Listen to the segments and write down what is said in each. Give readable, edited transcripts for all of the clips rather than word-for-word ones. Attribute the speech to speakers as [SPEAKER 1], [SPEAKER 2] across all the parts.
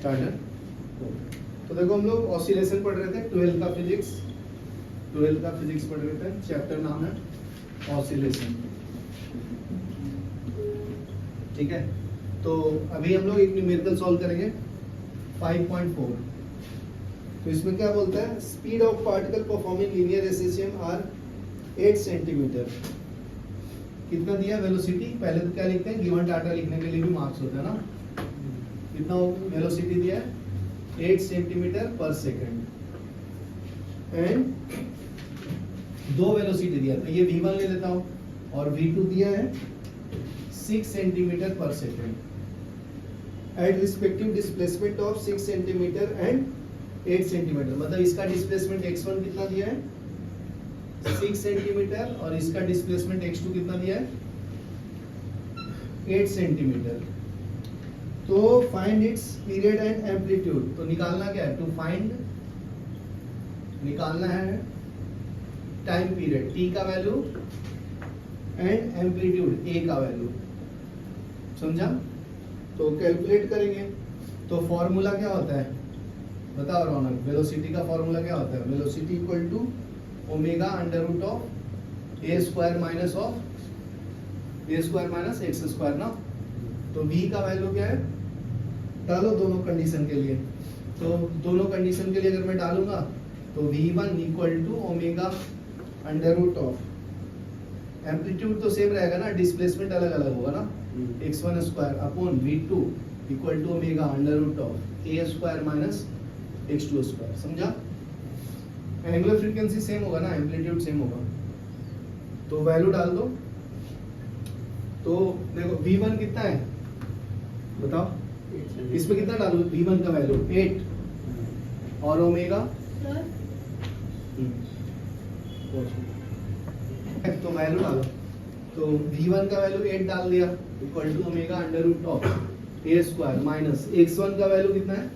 [SPEAKER 1] Starter. तो देखो हम लोग ऑसिलेशन पढ़ रहे थे, 12th का फिजिक्स पढ़ रहे थे, चैप्टर नाम है ऑसिलेशन। ठीक है, तो अभी हम लोग एक न्यूमेरिकल सॉल्व करेंगे 5.4। तो इसमें क्या बोलता है, speed of particle performing linear association are 8 centimetre. कितना दिया वेलोसिटी, पहले तो क्या लिखते हैं, गिवन डाटा लिखने के लिए भी मार्क्स होता है ना। कितना वेलोसिटी दिया है 8 सेंटीमीटर पर सेकंड, एंड दो वेलोसिटी दिया, तो ये v1 ले लेता हूं, और v2 दिया है 6 सेंटीमीटर पर second at respective displacement of 6 centimetre and 8 centimetre. मतलब इसका डिस्प्लेसमेंट x1 कितना दिया है 6 सेंटीमीटर, और इसका डिस्प्लेसमेंट x2 कितना दिया है 8 सेंटीमीटर। तो find its period and amplitude. तो निकालना क्या है, टू फाइंड, निकालना है टाइम पीरियड t का वैल्यू एंड एम्पलीट्यूड a का वैल्यू, समझा। तो कैलकुलेट करेंगे, तो फॉर्मूला क्या होता है बताओ रौनक, वेलोसिटी का फॉर्मूला क्या होता है, velocity equal to omega under root of a square minus of a square minus x square ना। तो v का वैल्यू क्या है, डालो दोनों कंडीशन के लिए। तो दोनों कंडीशन के लिए अगर मैं डालूंगा तो v1 equal to omega under root of, amplitude तो सेम रहेगा ना, डिस्प्लेसमेंट अलग अलग होगा ना, x1 square upon v2 equal to omega under root of a square minus x2 square, समझा। एंगुलर फ्रीक्वेंसी सेम होगा ना, एम्पलीट्यूड सेम होगा। तो वैल्यू डाल दो। तो देखो v1 कितना है बताओ, इसमें कितना डालू, v1 का वैल्यू 8 और ओमेगा तो वैल्यू डालो। तो v1 का वैल्यू 8 डाल दिया equal to omega under root of a square minus x1 का वैल्यू कितना है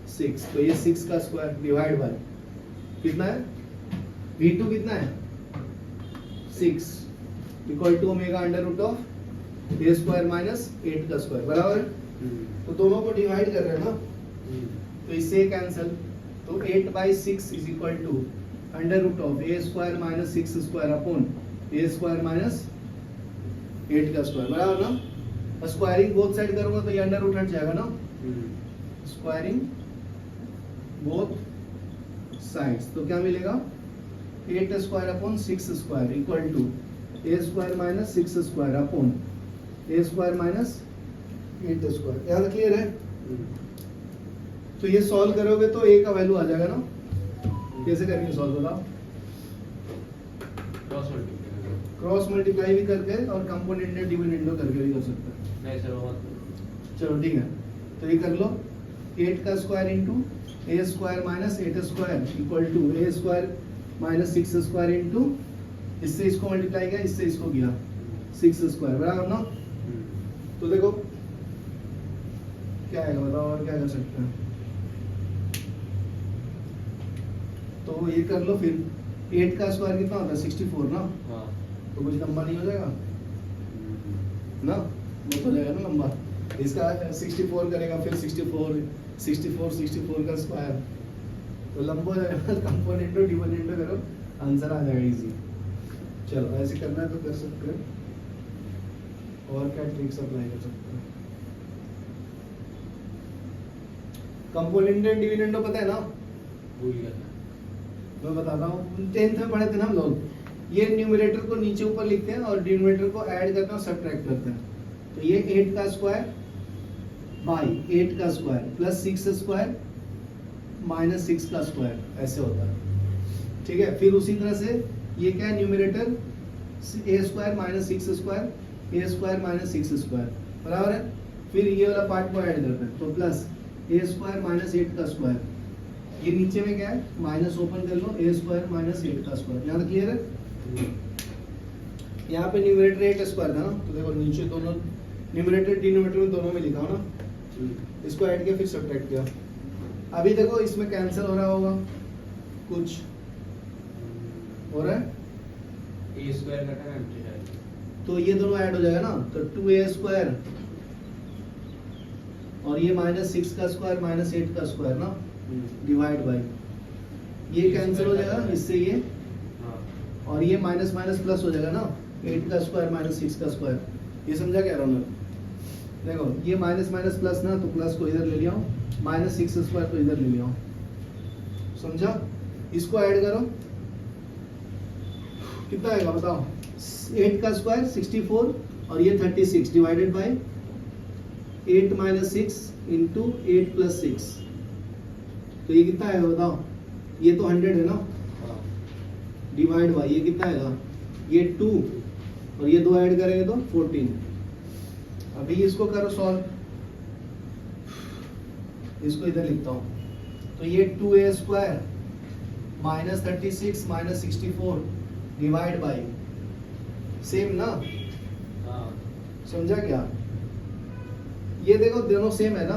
[SPEAKER 1] 6, तो ये 6 का स्क्वायर डिवाइड बाय कितना है v2 कितना है 6 equal to omega under root of a square minus 8 का स्क्वायर, बराबर है। तो दोनों को डिवाइड कर रहे हैं ना, तो इससे कैंसिल, तो 8/6 is equal to under root of a square minus 6 square upon a square minus 8 का स्क्वायर, बराबर ना। स्क्वायरिंग बोथ साइड करूंगा तो ये अंडर रूट हट जाएगा ना, स्क्वायरिंग बोथ साइड्स, तो क्या मिलेगा 8 square upon 6 square equal to a square minus 6 square upon a square minus 8 square. यहाँ क्लियर है। तो ये सॉल्व करोगे तो a का वैल्यू आ जाएगा ना। कैसे करेंगे सॉल्व बताओ, क्रॉस मल्टीप्लाई भी करके और कंपोनेंट डिविडेंड करके भी कर सकते हैं। चलो ठीक है, तो ये कर लो 8 का square into a square minus 8 square equal to a square minus 6 square into, इससे इसको मल्टीप्लाई किया, इससे इसको किया 6 स्क्वायर, बराबर ना। तो देखो क्या आएगा बताओ, और क्या कर सकते हैं। तो ये कर लो, फिर 8 का स्क्वायर कितना होता है 64 ना, तो कुछ लंबा नहीं हो जाएगा ना, वो तो जाएगा ना लंबा। इसका 64 करेगा, फिर 64 का स्क्वायर, तो लंबा हो जाएगा। कंपोनेंट और डिविडेंड करो, आंसर आ जाएगा इजी। चलो ऐसे करना है तो कर सकते हैं, और क्या ट्रिक्स अप्लाई कर सकते हैं। कंपोनेंट एंड डिविडेंड पता है ना, भूल गया मैं बताता हूँ, 10th में पढ़े थे ना हम लोग। ये न्यूमरेटर को नीचे ऊपर लिखते हैं और डिनोमिनेटर को ऐड करते हैं और सब्ट्रैक्ट करते हैं। तो ये 8 का स्क्वायर बाई 8 का स्क्वायर प्लस 6 स्क्वायर माइनस 6 का स्क्वायर, ऐसे होता है। ठीक है, फिर उसी तरह से ये क्या है, न्यूमरेटर ए स्क्वायर माइनस 6 स्क्वायर ए स्क्वायर माइनस 6 स्क्वायर, बराबर है। फिर ये वाला पार्ट को ऐड करते हैं, तो प्लस ए स्क्वायर माइनस 8 का स्क्वायर, ये नीचे में क्या है माइनस ओपन कर लो ए स्क्वायर माइनस 8 का स्क्वायर। यहाँ तक क्लियर है। यहाँ पे न्यूमरेटर 8 स्क्वायर था ना, तो देखो नीचे दोनों न्यूमरेटर डिनोमिनेटर में दोनों में लिखा हो ना, इसको ऐड किया फिर सब्ट्रैक्ट किया। अभी देखो इसमें कैंसिल हो रहा होगा, कुछ हो रहा है,
[SPEAKER 2] ए स्क्वायर घटा है,
[SPEAKER 1] तो ये दोनों ऐड हो जाएगा ना, तो 2a स्क्वायर और ये -6 का स्क्वायर -8 का स्क्वायर ना, डिवाइड बाय, ये कैंसिल हो जाएगा इससे ये,
[SPEAKER 2] हाँ
[SPEAKER 1] और ये माइनस माइनस प्लस हो जाएगा ना, 8 का स्क्वायर -6 का स्क्वायर। ये समझा क्या रौनक? देखो ये माइनस माइनस प्लस ना, तो प्लस को इधर ले लिया हूँ, -6 का स्क्वायर को इधर ले लिया हूँ, समझा? इसको ऐड करो, कितना आएगा बताओ? 8 का स्क्वायर 64 और ये 36 डिवाइडेड बाय 8 - 6 इंटू 8 + 6, तो ये कितना आएगा बताओ? ये तो 100 है ना,
[SPEAKER 2] हाँ
[SPEAKER 1] डिवाइड बाय ये कितना आएगा? ये 2 और ये 2 ऐड करेंगे तो 14। अभी इसको करो सॉल्व, इसको इधर लिखता हूँ, तो ये 2a square -36 - 64 divide by, same ना,
[SPEAKER 2] हाँ
[SPEAKER 1] समझा क्या? ये देखो दोनों सेम है ना,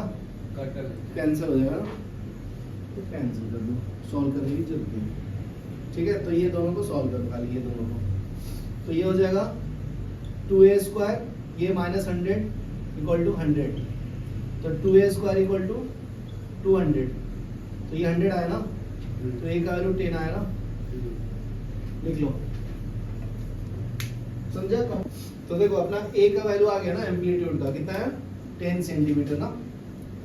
[SPEAKER 2] कट कर
[SPEAKER 1] कैंसिल हो जाएगा ना, तो कैंसिल कर दो, सॉल्व करने की जरूरत नहीं। ठीक है, तो ये दोनों को सॉल्व करो, खाली ये दोनों को, तो ये हो जाएगा 2a स्क्वायर, ये -100 इक्वल टू 100, तो 2a स्क्वायर इक्वल टू 200, तो ये 100 आया ना, तो a का वैल्यू 10 आया ना, लिख लो, समझा? तो देखो अपना a का वैल्यू आ गया ना, एम्पलीट्यूड का कितना है? 10 सेंटीमीटर ना,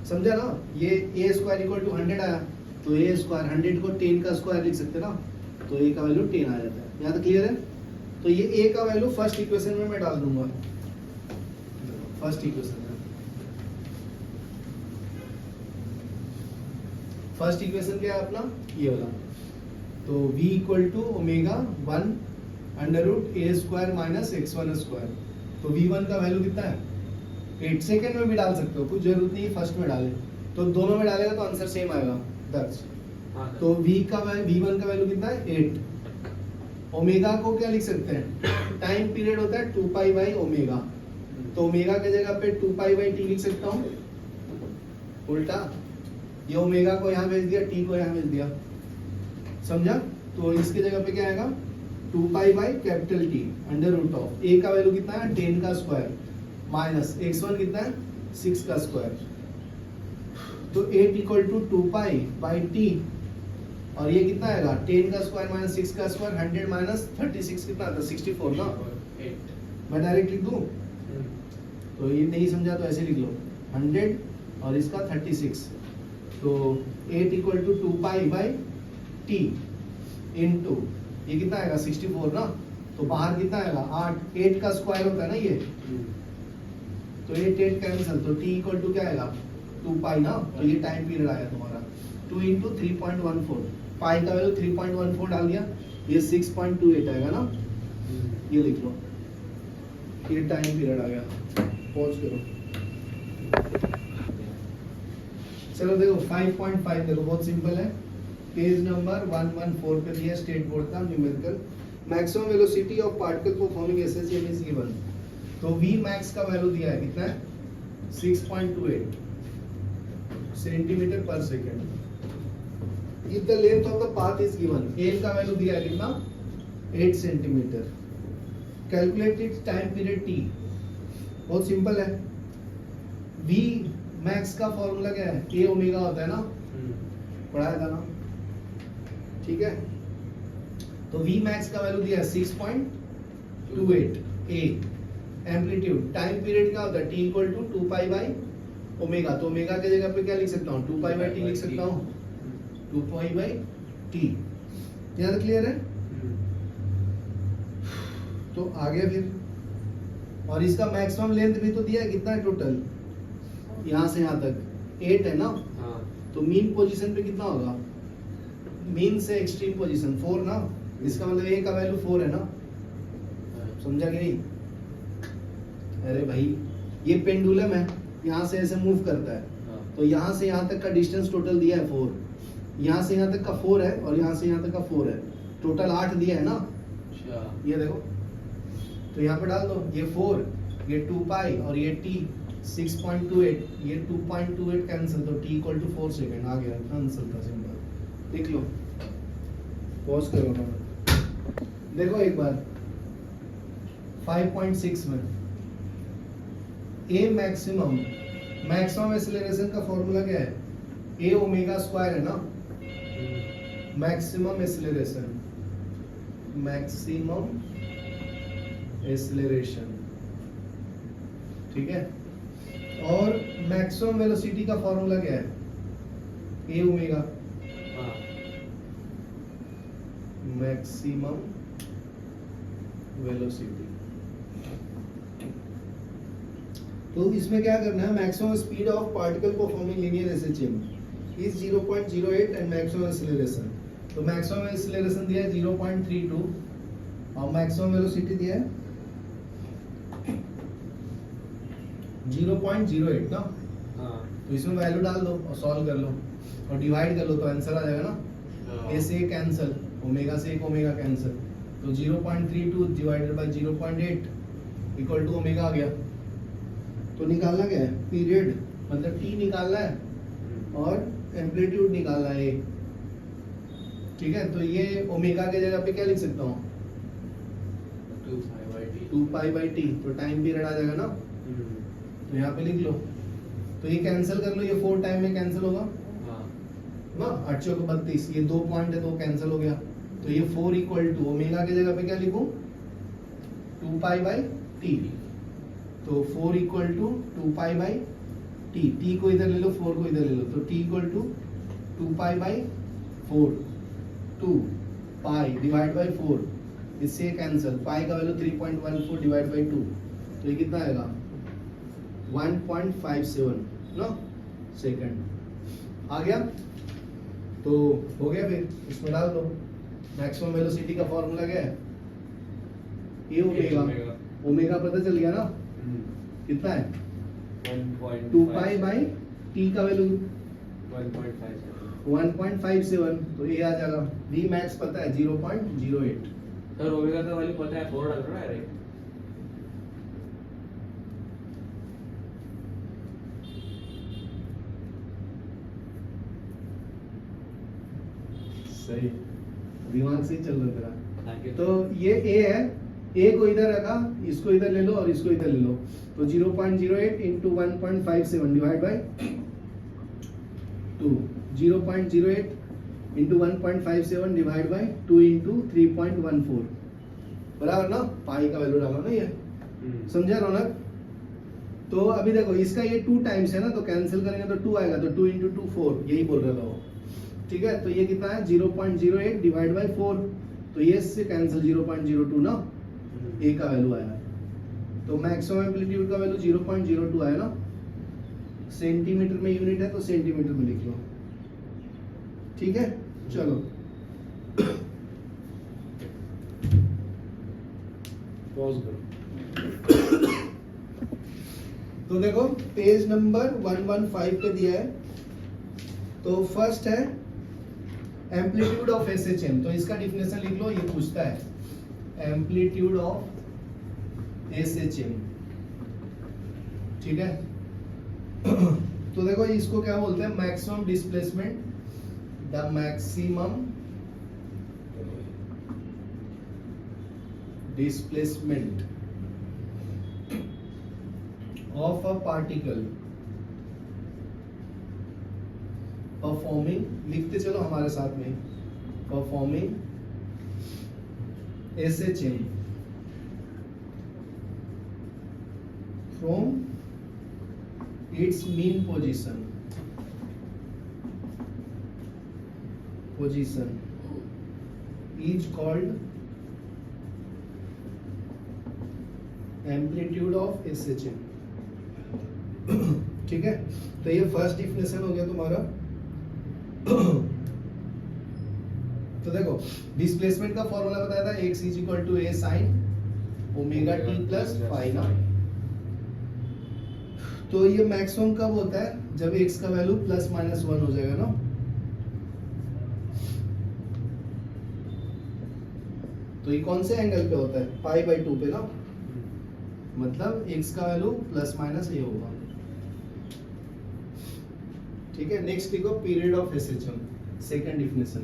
[SPEAKER 1] समझा ना? ये a स्क्वायर इक्वल टू 100 आया, तो a स्क्वायर 100 को 10 का स्क्वायर लिख सकते ना, तो a का वैल्यू 10 आ जाता है। यहाँ तक क्लियर है? तो ये a का वैल्यू फर्स्ट इक्वेशन में मैं डाल दूंगा, फर्स्ट इक्वेशन में, फर्स्ट इक्वेशन क्या है अपना? ये वाला, तो v equal to omega 1 √a square minus x1 square, तो v1 का वैल्यू कितना है? 8। सेकेंड में भी डाल सकते हो, कुछ जरूरत नहीं फर्स्ट में डाले, तो दोनों में डालेगा तो आंसर सेम आएगा 10। तो v1 का वैल्यू कितना है? 8। ओमेगा को क्या लिख सकते हैं? टाइम पीरियड होता है 2 पाई बाई ओमेगा, तो ओमेगा के जगह पे 2 पाई बाई टी लिख सकता हूँ, उल्टा ये ओमेगा को यहाँ भेज दिया, टी को यहाँ भेज दिया, समझा? तो इसके जगह पे क्या आएगा? 2 pi by capital T √ a का वैल्यू कितना है? 10 का स्क्वायर माइनस x1 कितना है? 6 का स्क्वायर, तो 8 equal to 2 pi by t, और ये कितना आएगा? 10 का स्क्वायर माइनस 6 का स्क्वायर, 100 माइनस 36 कितना आता है? 64 ना,
[SPEAKER 2] 8।
[SPEAKER 1] मैं डायरेक्ट लिख दूं, तो ये नहीं समझा तो ऐसे लिख लो, 100 और इसका 36, तो 8 equal to 2 pi by t into ये कितना आएगा? 64 ना, तो बाहर कितना आएगा? 8। 8 का स्क्वायर होता है ना ये, तो 8 कैंसिल, तो t इक्वल टू क्या आएगा? 2 पाई ना, तो ये टाइम पीरियड आया तुम्हारा 2 इंटू 3.14, पाई का वैल्यू 3.14 डाल दिया, ये 6.28 आएगा ना, ये लिख लो, ये टाइम पीरियड आ गया। पॉज करो, चलो देखो 5.5 देखो बहुत सिंपल है, पेज नंबर 114 पे दिया स्टेट बोर्ड का numerical, maximum velocity of particle performing SSM is given, तो v मैक्स का वैल्यू दिया है कितना है? 6.28 सेंटीमीटर पर second. If the length of the path is given, a का वैल्यू दिया है कितना? 8 centimetre. Calculate its time period t, बहुत सिंपल है, v मैक्स का फॉर्मूला क्या है? a ओमेगा होता है ना, पढ़ाया था ना, ठीक है? तो v मैक्स का वैल्यू दिया है 6.28 a, एम्पलीट्यूड, टाइम पीरियड क्या होता है? t equal to 2 pi by omega, तो ओमेगा के जगह पे क्या लिख सकता हूँ? 2 पाई बाई टी लिख सकता हूँ, 2 पाई बाई टी। याद क्लियर है? तो आगे फिर, और इसका मैक्सिमम लेंथ भी तो दिया है, कितना है टोटल? यहाँ से यहाँ तक 8 है ना, तो मीन पोजीशन पे कितना होगा? मीन से एक्सट्रीम पोजीशन 4 ना, इसका मतलब a का वैल्यू 4 है ना, समझा कि नहीं? अरे भाई ये पेंडुलम है, यहाँ से ऐसे मूव करता है, तो यहाँ से यहाँ तक का डिस्टेंस टोटल दिया है 4, यहाँ से यहाँ तक का 4 है और यहाँ से यहाँ तक का 4 है, टोटल 8 दिया है ना, ये देखो, तो यहाँ पे डाल दो, ये 4, ये 2 पाई और ये t 6.28, ये 2.28 कैंसिल, तो t इक्वल टू 4 सेकेंड आ गया, आंसर था सिंपल। लिख लो, पॉज करो ना, देखो एक बार 5.6 में a मैक्सिमम मैक्सिमम एक्सीलरेशन का फॉर्मूला क्या है? ए ओमेगा स्क्वायर है ना, मैक्सिमम एक्सीलरेशन, मैक्सिमम एक्सीलरेशन, ठीक है। और मैक्सिमम वेलोसिटी का फॉर्मूला क्या है? ए ओमेगा,
[SPEAKER 2] हाँ
[SPEAKER 1] मैक्सिमम वेलोसिटी। तो इसमें क्या करना है? Maximum speed of particle performing linear SHM is 0.08 and maximum acceleration. तो मैक्सिमम एक्सीलरेशन दिया है 0.32 और मैक्सिमम वेलोसिटी दिया है 0.08 ना।
[SPEAKER 2] हाँ
[SPEAKER 1] तो इसमें वैल्यू डाल दो और सॉल्व कर लो और डिवाइड कर लो तो आंसर आ जाएगा ना। ए से कैंसिल, ओमेगा से एक ओमेगा कैंसिल, तो 0.32 divided by 0.8 equal to omega आ गया। तो निकालना क्या है? पीरियड, मतलब टी निकालना है और एम्पलीट्यूड निकालना है, ठीक है। तो ये ओमेगा के जगह पे क्या लिख सकता हूँ? 2 पाई बाई टी, तो टाइम पीरियड आ जाएगा ना, तो यहाँ पे लिख लो। तो ये कैंसिल कर लो, ये 4 टाइम में कैंसिल होगा ना, 8 चौक 32, ये 2 पॉइंट है तो कैंसिल हो गया। तो ये 4 इक्वल टू ओमेगा के जगह पे क्या लिखूं? 2 पाई बाई टी। तो 4 equal to 2 pi by t, t को इधर ले लो, 4 को इधर ले लो, तो t equal to 2 pi by 4, 2 pi divide by 4, इससे कैंसिल, पाई का वैल्यू 3.14 डिवाइड बाई 2, तो ये कितना आएगा? 1.57 ना सेकंड आ गया। तो हो गया, फिर इसमें डाल दो। मैक्सिमम वेलोसिटी का फॉर्मूला क्या है? ए ओमेगा, ओमेगा पता चल गया ना, कितना है? 2 पाई बाई टी का वैल्यू 1.57, तो ए आ जाएगा। वी मैक्स पता है 0.08।
[SPEAKER 2] सर ओमेगा का वैल्यू पता है, 4 डाल रहा है डायरेक्ट।
[SPEAKER 1] सही, दिमाग से ही चल रहा तेरा।
[SPEAKER 2] Thank you.
[SPEAKER 1] तो ये ए है, ए को इधर रखा, इसको इधर ले लो और इसको इधर ले लो, तो 0.08 into 1.57 divide by 2, 0.08 into 1.57 divide by 2 into 3.14, बराबर ना। पाई का वैल्यू डालो ना, ये समझा रौनक? तो अभी देखो इसका ये 2 टाइम्स है ना, तो कैंसिल करेंगे तो 2 आएगा, तो 2 इंटू 2 4, यही बोल रहा था वो, ठीक है। तो ये कितना है? 0.08 डिवाइड बाई 4, तो ये इससे कैंसिल 0.02 ना, ए का वैल्यू आया। तो मैक्सिमम एम्पलीट्यूड का वैल्यू 0.02 आया ना। सेंटीमीटर में यूनिट है तो सेंटीमीटर में लिख लो, ठीक है। चलो
[SPEAKER 2] पॉज करो।
[SPEAKER 1] तो देखो पेज नंबर 115 पे दिया है। तो फर्स्ट है एम्पलीट्यूड ऑफ एसएचएम, तो इसका डिफिनेशन लिख लो, ये पूछता है एम्पलीट्यूड ऑफ एसएचएम, ठीक है। तो देखो इसको क्या बोलते हैं? Maximum displacement, the maximum displacement of a particle performing, लिखते चलो हमारे साथ में, performing SHM from its mean position is called amplitude of SHM, ठीक है। तो ये फर्स्ट डिफिनेशन हो गया तुम्हारा। तो देखो डिस्प्लेसमेंट का फॉर्मूला बताया था, x is equal to a sin omega t plus phi ना। तो ये मैक्सिमम कब होता है? जब x का वैल्यू प्लस माइनस 1 हो जाएगा ना। तो ये कौन से एंगल पे होता है? पाई बाई 2 पे ना, मतलब x का वैल्यू प्लस माइनस ये होगा, ठीक है। नेक्स्ट लिखो period of SHM, second definition.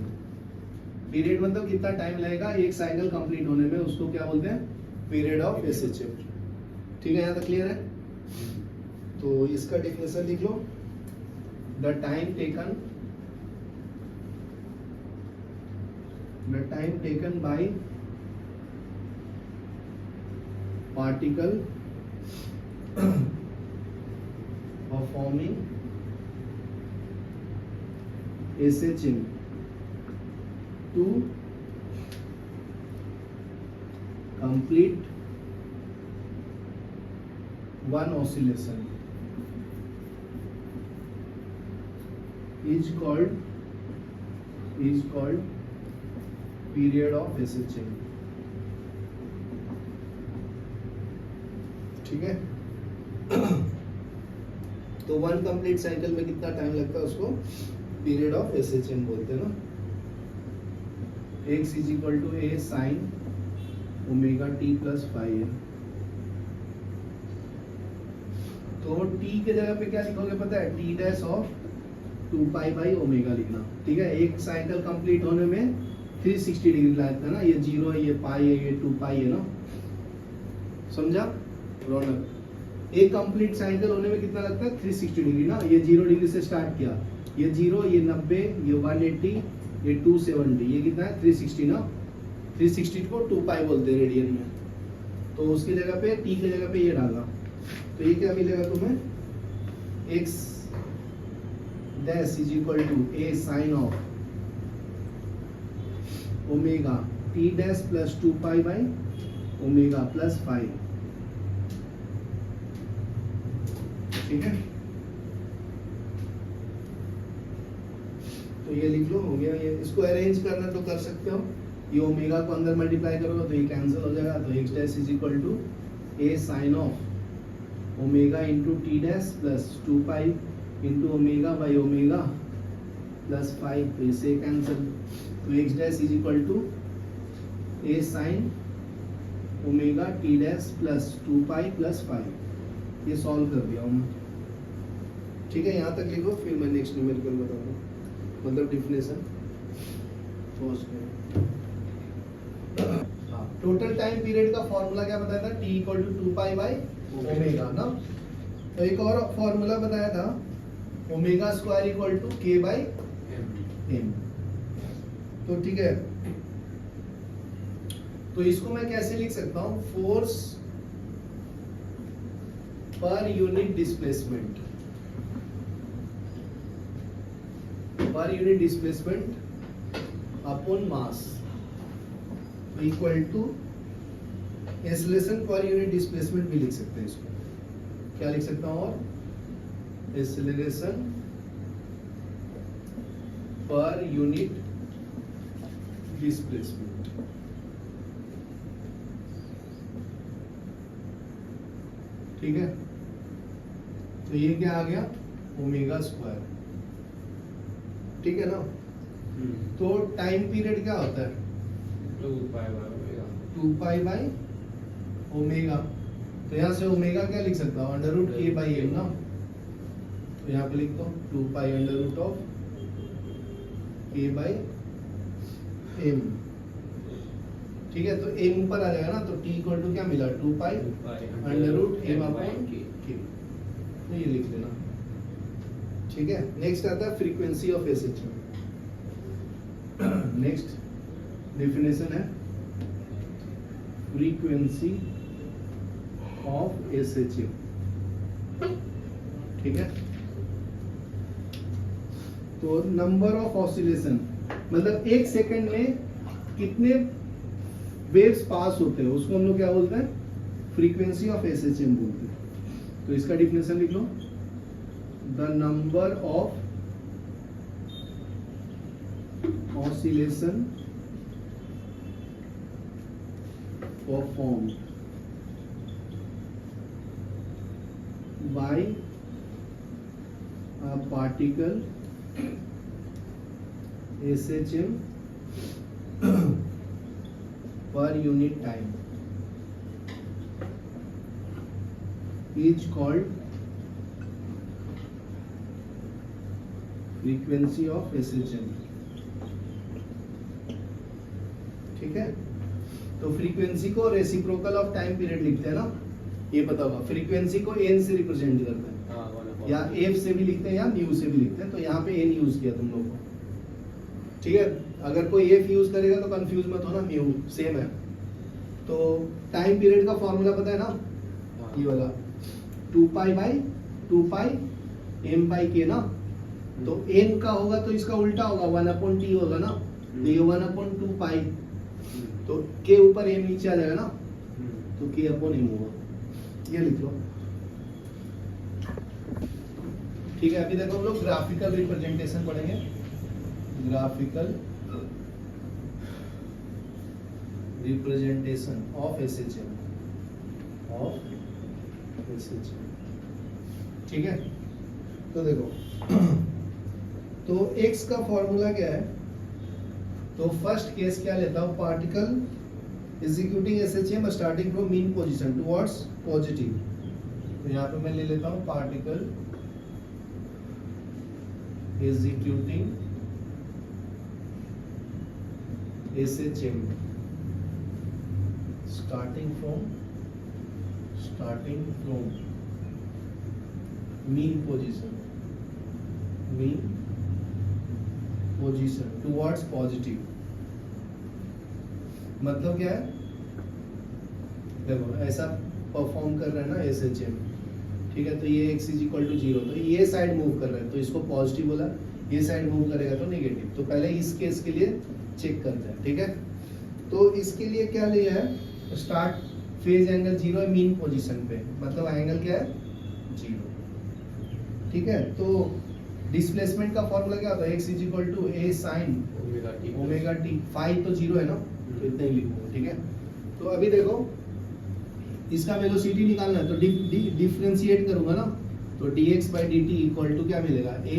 [SPEAKER 1] Period मतलब कितना टाइम लगेगा एक साइकिल कंप्लीट होने में, उसको क्या बोलते हैं? पीरियड ऑफ एसएचएम, ठीक है। यहाँ तक क्लियर है? तो इसका डिफिनेशन लिख लो, the time taken by particle performing SHM to complete one oscillation is called period of SHM. ठीक है। तो वन कंप्लीट साइकिल में कितना टाइम लगता है उसको पीरियड ऑफ एसएचएम बोलते हैं ना। x is equal to a sine omega t plus five. तो t के जगह पे क्या लिखोगे पता है, t dash of 2 pi by omega लिखना। ठीक है, एक साइकिल कंप्लीट होने में 360 डिग्री लगता है ना, ये 0 है, ये पाई है, ये 2 पाई है ना, समझा रौनक। एक कंप्लीट साइकिल होने में कितना लगता है 360 डिग्री ना। ये 0 डिग्री से स्टार्ट किया, ये 0, ये 90, ये 180, ये 270, ये कितना है 360 ना। 360 को 2 पाई बोलते हैं रेडियन में। तो उसकी जगह पे t की जगह पे ये डाला, तो ये क्या मिलेगा तुम्हें, x dash is equal to a sine of omega t dash plus 2 pi by omega plus 5। ठीक है, तो ये लिख लो, हो गया ये। इसको अरेंज करना तो कर सकते हो, ये ओमेगा को अंदर मल्टीप्लाई करोगे तो ये कैंसिल हो जाएगा। तो x dash is equal to a sine of omega into t dash plus 2 pi into omega by omega plus 5, तो इसे कैंसिल। तो x dash is equal to a sine omega t dash plus 2 pi plus 5। ये solve कर दिया हूँ। ठीक है, यहाँ तक लिखो, फिर मैं नेक्स्ट न्यूमेरिकल बताऊंगा, मतलब डिफिनेशन। हाँ, टोटल टाइम पीरियड का फॉर्मूला क्या बताया था, t equal to 2 pi by omega ना। तो एक और फॉर्मूला बताया था, omega square equal to k by m। तो ठीक है, तो इसको मैं कैसे लिख सकता हूँ, फोर्स पर unit displacement, upon mass equal to acceleration पर यूनिट डिस्प्लेसमेंट भी लिख सकते हैं। इसको क्या लिख सकता हूं, और एक्सेलरेशन पर यूनिट डिस्प्लेसमेंट। ठीक है, तो ये क्या आ गया, ओमेगा स्क्वायर। ठीक है ना। तो टाइम पीरियड क्या होता है, 2 पाई बाई ओमेगा। तो यहाँ से ओमेगा क्या लिख सकता हूँ, under root k by m ना। तो यहाँ पे लिख दो 2 pi under root of k by m। ठीक है, तो m ऊपर आ जाएगा ना, तो t इक्वल टू क्या मिला, 2 pi under root m upon k। तो ये लिख लेना। ठीक है, नेक्स्ट आता है frequency of SHM. Next definition है फ्रीक्वेंसी ऑफ एसएचएम। ठीक है, तो नंबर ऑफ ऑसिलेशन, मतलब एक सेकंड में कितने वेव्स पास होते हैं, उसको हम लोग क्या बोलते हैं, फ्रीक्वेंसी ऑफ एसएचएम बोलते हैं। तो इसका डिफिनेशन लिख लो, the number of oscillation performed by a particle SHM per unit time is called frequency of SHM. ठीक है, तो फ्रीक्वेंसी को रेसिप्रोकल ऑफ टाइम पीरियड लिखते हैं ना, ये पता होगा। फ्रीक्वेंसी को n से रिप्रेजेंट करते हैं। या एफ से भी लिखते हैं या न्यू से भी लिखते हैं, तो यहाँ पे एन यूज किया तुम लोग को, ठीक है। अगर कोई एफ यूज करेगा तो कंफ्यूज मत होना, म्यू सेम है। तो टाइम पीरियड का फॉर्मूला पता है ना, ये वाला 2 pi by 2 pi m by k ना, तो एन का होगा तो इसका उल्टा होगा 1/t होगा ना, तो ये 1/2 पाई, तो के ऊपर एम नीचे आ जाएगा ना, तो के अपॉन एम होगा, ये लिख लो, ठीक है। अभी देखो हम लोग ग्राफिकल रिप्रेजेंटेशन पढ़ेंगे, ग्राफिकल रिप्रेजेंटेशन ऑफ एसएचएम, ठीक है। तो देखो तो x का फॉर्मूला क्या है, तो फर्स्ट केस क्या लेता हूं, particle executing SHM starting from mean position towards positive, तो यहाँ पे मैं ले लेता हूं particle executing SHM starting from mean position towards positive, मतलब क्या है, देखो ऐसा परफॉर्म कर रहा है ना एसएचएम, ठीक है। तो ये x इज इक्वल टू 0, तो ये साइड मूव कर रहा है तो इसको पॉजिटिव बोला, ये साइड मूव करेगा तो नेगेटिव। तो पहले इस केस के लिए चेक करते हैं, ठीक है। तो इसके लिए क्या लिया है, स्टार्ट फेज एंगल 0 है मीन पोजीशन पे, मतलब एंगल क्या है 0, ठीक है। तो डिस्प्लेसमेंट का फॉर्मूला क्या होता है, x is equal to a sin omega t, phi तो 0 है ना, तो इतना ही लिखूंगा, ठीक है। तो अभी देखो इसका वेलोसिटी निकालना है, तो डिफरेंशिएट करूंगा ना, तो dx by dt equal to क्या मिलेगा, a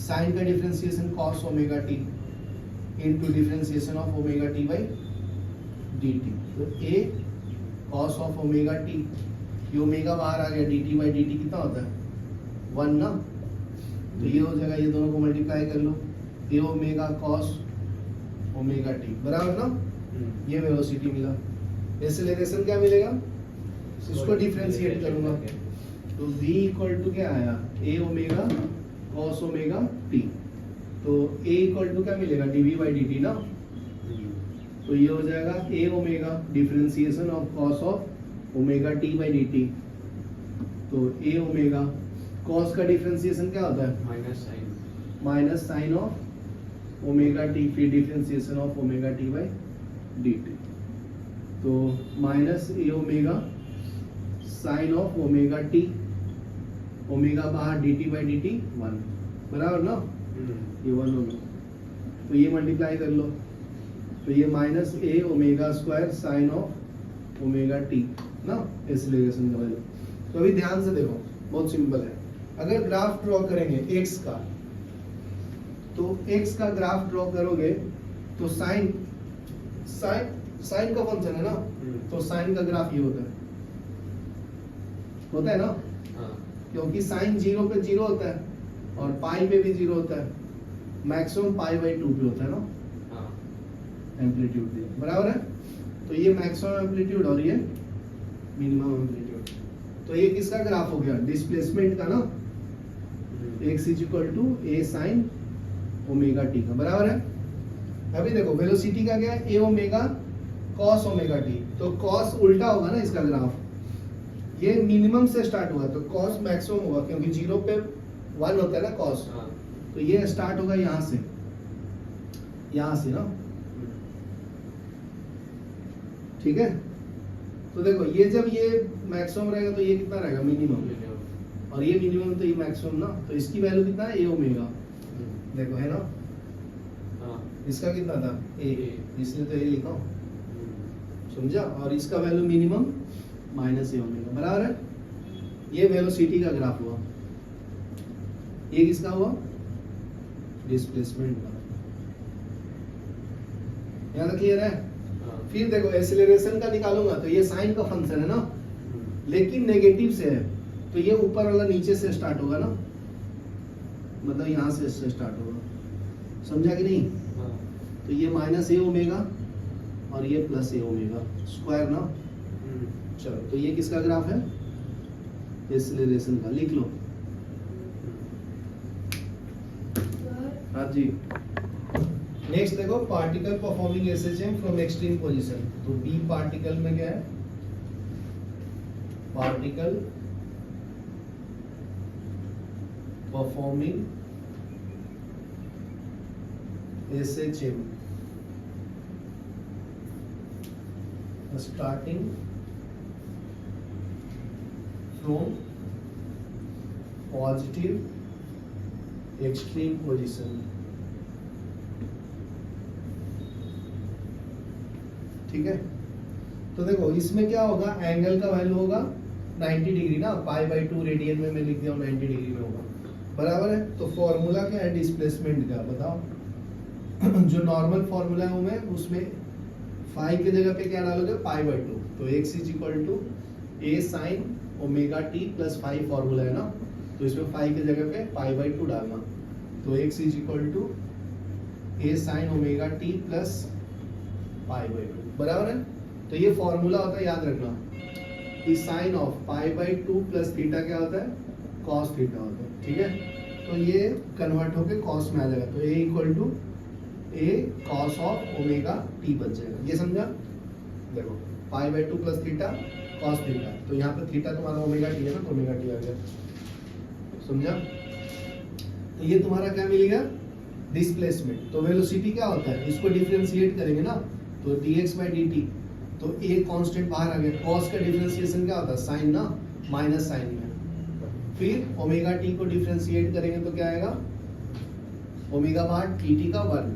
[SPEAKER 1] sin का differentiation cos omega t into differentiation of omega t by dt, तो a cos of omega t, ये ओमेगा बाहर आ गया, dt by dt कितना होता है 1 ना, तो ये हो जाएगा, ये दोनों को मल्टीप्लाई कर लो, a omega cos omega t बराबर ना, ये वेलोसिटी मिला। एक्सेलरेशन क्या मिलेगा, इसको डिफरेंशिएट करूंगा, तो v इक्वल टू क्या आया, a omega cos omega t, तो a इक्वल टू क्या मिलेगा, dv by dt ना, तो ये हो जाएगा a omega differentiation of cos of omega t by dt, तो a ओमेगा cos का डिफरेंशिएशन क्या होता है minus sine of omega t, फिर differentiation of omega t by dt, तो minus a omega sine of omega t, omega बाहर dt by dt 1 बराबर ना, ये 1 होगा, तो ये मल्टीप्लाई कर लो, तो ये minus a omega square sine of omega t ना, एक्सेलरेशन का वैल्यू। तो अभी ध्यान से देखो, बहुत सिंपल है। अगर ग्राफ ड्रॉ करेंगे x का, तो x का ग्राफ ड्रॉ करोगे तो साइन का फंक्शन है ना, तो साइन का ग्राफ ये होता है ना, क्योंकि साइन 0 पे 0 होता है और पाई पे भी 0 होता है, मैक्सिमम पाई बाई 2 पे होता है ना, एम्पलीट्यूड दिया बराबर है। तो ये मैक्सिमम एम्पलीट्यूड और ये मिनिमम एम्पलीट्यूड, तो ये किसका ग्राफ हो गया, डिस्प्लेसमेंट का ना, x is equal to a sin omega t का बराबर है। अभी देखो वेलोसिटी का क्या है, a omega cos omega t, तो cos उल्टा होगा ना इसका ग्राफ, ये मिनिमम से स्टार्ट हुआ तो cos मैक्सिमम होगा, क्योंकि 0 पे 1 होता है ना cos, तो ये स्टार्ट होगा यहाँ से ना, ठीक है। तो देखो ये जब ये मैक्सिमम रहेगा तो ये कितना रहेगा, मिनिमम, और ये मिनिमम तो ये मैक्सिमम ना, तो इसकी वैल्यू कितना है, a ओमेगा, देखो है ना, इसका कितना था a, इसलिए तो a लिखा हूं, समझा, और इसका value minimum minus a omega बराबर है। ये वेलोसिटी का ग्राफ हुआ, ये किसका हुआ, डिस्प्लेसमेंट का, यहाँ तक क्लियर है। फिर देखो एक्सेलरेशन का निकालूंगा तो ये साइन का फंक्शन है ना, लेकिन नेगेटिव से है, तो ये ऊपर वाला नीचे से स्टार्ट होगा ना, मतलब यहाँ से स्टार्ट होगा, समझा कि नहीं। तो ये माइनस a ओमेगा और ये प्लस a ओमेगा स्क्वायर ना, चलो तो ये किसका ग्राफ है, एक्सेलरेशन का, लिख लो हाँ जी। नेक्स्ट देखो, particle performing SHM from extreme position. तो बी पार्टिकल में क्या है? Particle performing SHM starting from positive extreme position. ठीक है, तो देखो इसमें क्या होगा, एंगल का वैल्यू होगा 90 डिग्री ना, पाई बाई 2 रेडियन में मैं लिख दिया हूँ 90 डिग्री में होगा, बराबर है। तो फॉर्मूला क्या है डिस्प्लेसमेंट का, बताओ। जो नॉर्मल फॉर्मूला है वो मैं उसमें फाई की जगह पे क्या डालोगे, पाई बाई 2। तो x is equal to a sine omega t plus phi formula है ना, तो इसमें फाई की जगह पे पाई बाई 2 डालना। तो x is equal to a sine omega t plus pi by 2, बराबर है। तो ये फॉर्मूला होता है, याद रखना कि sine of pi by 2 plus theta क्या होता है, कॉस थीटा होता है। ठीक है, तो ये कन्वर्ट होके कॉस में आ जाएगा। तो a equal to a cos of omega t बच जाएगा। ये समझा? देखो pi by 2 plus theta cos theta, तो यहाँ पे थीटा तुम्हारा ओमेगा टी है ना, तो ओमेगा टी आ गया। समझा? तो ये तुम्हारा क्या मिलेगा, डिस्प्लेसमेंट। तो वेलोसिटी क्या होता है, इसको डिफरेंशिएट करेंगे ना, तो dx बाई dt, तो a कांस्टेंट बाहर आ गया। cos का डिफरेंशिएशन क्या होता है, साइन ना, माइनस साइन में। फिर ओमेगा टी को डिफरेंशिएट करेंगे तो क्या आएगा, ओमेगा बाहर टी का 1,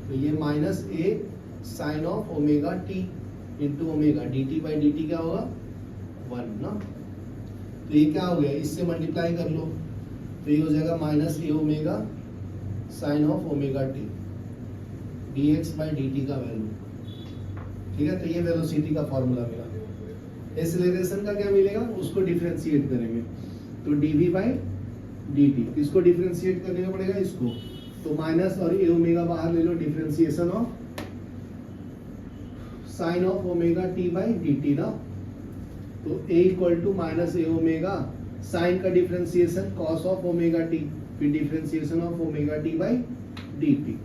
[SPEAKER 1] तो ये minus a sine of omega t into omega dt by dt क्या होगा 1 ना। तो ये क्या हो गया, इससे मल्टीप्लाई कर लो, तो ये हो जाएगा minus A omega sine of omega T dx by dt का वैल्यू। ठीक है, तो ये वेलोसिटी का फॉर्मूला मिला। एक्सेलरेशन का क्या मिलेगा, उसको डिफरेंशिएट करेंगे, तो dv बाई dt, इसको डिफरेंशिएट करने का पड़ेगा इसको, तो माइनस और ए ओमेगा बाहर ले लो, differentiation of sine of omega t by dt ना। तो a equal to minus A omega sine का differentiation cos of omega t, फिर differentiation of omega t by dt।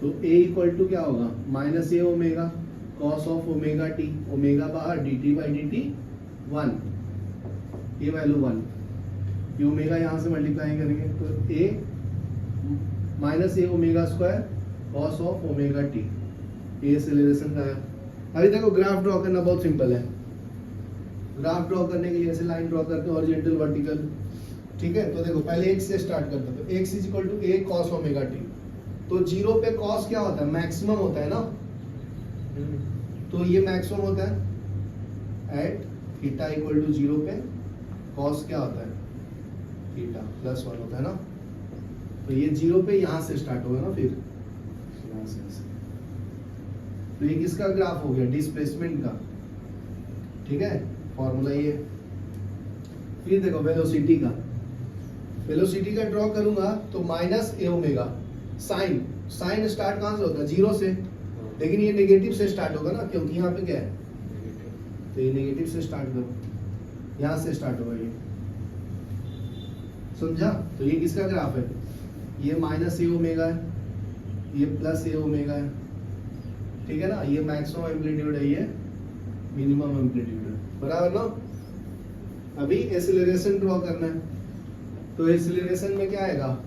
[SPEAKER 1] तो a इक्वल टू क्या होगा, minus A omega cos of omega t, omega बाहर dt by dt 1, ये value 1, ये omega यहाँ से मल्टीप्लाई करेंगे, तो a minus A omega square cos of omega T, ये एक्सेलरेशन का है। अभी देखो ग्राफ ड्रॉ करना बहुत सिंपल है। ग्राफ ड्रॉ करने के लिए ऐसे लाइन ड्रॉ करते हैं, हॉरिजॉन्टल वर्टिकल। ठीक है, तो देखो पहले x से स्टार्ट करते हैं, तो x is equal to a cos omega t। तो जीरो पे cos क्या होता है, मैक्सिमम होता है ना, तो ये मैक्सिमम होता है एट थीटा इक्वल टू 0 पे cos क्या होता है, थीटा प्लस 1 होता है ना। तो ये 0 पे यहाँ से स्टार्ट होगा ना, फिर यहाँ से ऐसे। तो ये किसका ग्राफ हो गया, डिस्प्लेसमेंट का। ठीक है, फॉर्मूला ये। फिर देखो वेलोसिटी का, वेलोसिटी का ड्रॉ करूंगा तो minus A omega sign, sign start कहाँ से होता है, 0 से, लेकिन ये नेगेटिव से स्टार्ट होगा ना, क्योंकि यहाँ पे क्या है, तो ये नेगेटिव से स्टार्ट करो, यहाँ से स्टार्ट होगा ये। समझा? तो ये किसका ग्राफ है, ये माइनस ए ओमेगा है, ये प्लस ए ओमेगा है। ठीक है ना, ये मैक्सिमम एम्पलीट्यूड है, ये मिनिमम एम्पलीट्यूड है, बराबर ना। अभी एक्सेलरेशन ड्रॉ करना है, तो एक्सेलरेशन में क्या आएगा,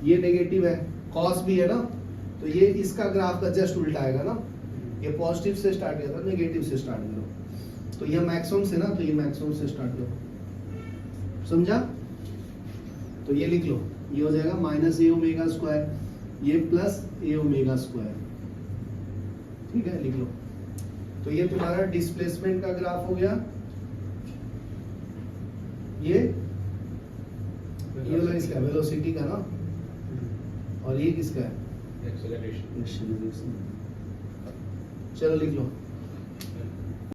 [SPEAKER 1] ये नेगेटिव है, कॉस भी है ना, तो ये इसका ग्राफ का जस्ट उल्टा आएगा ना। ये पॉजिटिव से स्टार्ट किया था, नेगेटिव से स्टार्ट करो, तो ये मैक्सिमम से ना, तो ये मैक्सिमम से स्टार्ट करो। समझा? तो ये लिख लो, ये हो जाएगा माइनस ए ओमेगा स्क्वायर, ये प्लस ए ओमेगा स्क्वायर। ठीक है, लिख लो। तो ये तुम्हारा डिस्प्लेसमेंट का ग्राफ हो गया। ये वाला इसका वेलोसिटी का ना, और ये किसका है,
[SPEAKER 2] एक्सेलरेशन।
[SPEAKER 1] चलो लिख लो।